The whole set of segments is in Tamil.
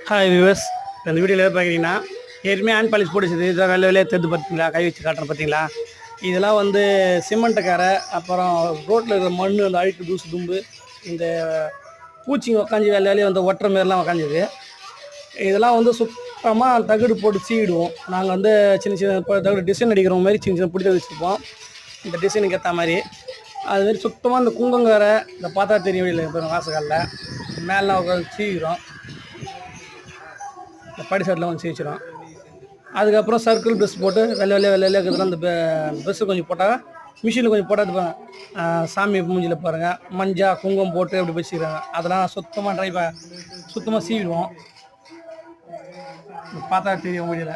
ஹாய் வியூவர்ஸ், இந்த வீடியோவில் எதாவது பார்க்குறீங்கன்னா ஏற்கனவே ஹேண்ட் பாலிஷ் போட்டுச்சு. இதை வெள்ளை வெளியே தெரிந்து பார்த்தீங்களா, கை வச்சு காட்டுறேன் பார்த்தீங்களா. இதெல்லாம் வந்து சிமெண்ட்டு கரை, அப்புறம் ரோட்டில் இருக்கிற மண், அந்த அழுக்கு தூசு தும்பு, இந்த பூச்சிங்க உக்காஞ்சி வெள்ளை வெளியே வந்து ஒட்டுற மாரிலாம் உக்காஞ்சிது. இதெல்லாம் வந்து சுத்தமாக தகடு போட்டு சீவிடுவோம். நாங்கள் வந்து சின்ன சின்ன இப்போ தகடு டிசைன் அடிக்கிற மாதிரி சின்ன சின்ன பிடிச்சி வச்சுருப்போம். இந்த டிசைனுக்கு ஏற்ற மாதிரி அதுமாரி சுத்தமாக இந்த குங்கங்கரை, இந்த பார்த்தா தெரியும் இல்லை இப்போ வாசக்காலில் மேலாம் உட்காந்து சீவிக்கிறோம். இந்த படி சட்டில் கொஞ்சம் சீவிச்சிடும். அதுக்கப்புறம் சர்க்கிள் ப்ரெஸ் போட்டு வெள்ளை வெள்ளையாக இருக்கிறதுலாம் அந்த ப்ரெஸ்ஸு கொஞ்சம் போட்டால் மிஷினில் கொஞ்சம் போட்டால் சாமி மூஞ்சியில் பாருங்கள் மஞ்சள் குங்குமம் போட்டு அப்படி வச்சுக்கிறாங்க. அதெல்லாம் சுத்தமாக சுத்தமாக சீவிடுவோம். பார்த்தா தெரியும் முடியல.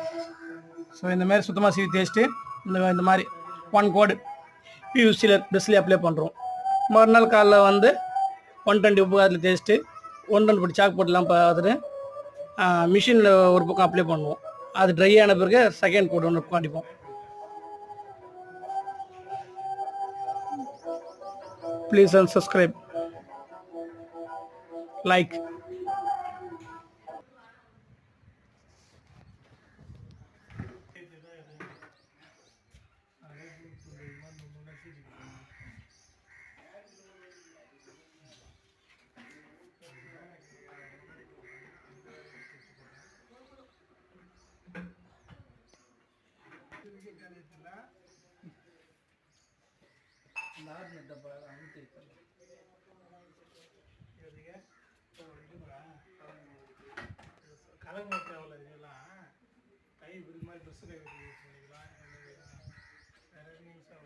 ஸோ இந்தமாதிரி சுத்தமாக சீவி தேய்ச்சிட்டு இந்த மாதிரி 1 கோடு பியூசியில் ப்ரெஸ்லேயே அப்ளை பண்ணுறோம். மறுநாள் காலைல வந்து 120 உப்பு அதில் தேய்ச்சிட்டு 1 படி சாக்கு போட்டுலாம் பார்த்துட்டு மிஷினில் ஒரு பக்கம் அப்ளை பண்ணுவோம். அது ட்ரை ஆன பிறகு செகண்ட் கோட் ஒன்று அடிப்போம். Please and subscribe, like. கலங்க தேவையில்ல, இதெல்லாம் கை இப்படி மாதிரி ட்ரெஸ்ஸு கை வச்சு யூஸ் பண்ணிக்கலாம். வேறு நிமிஷம்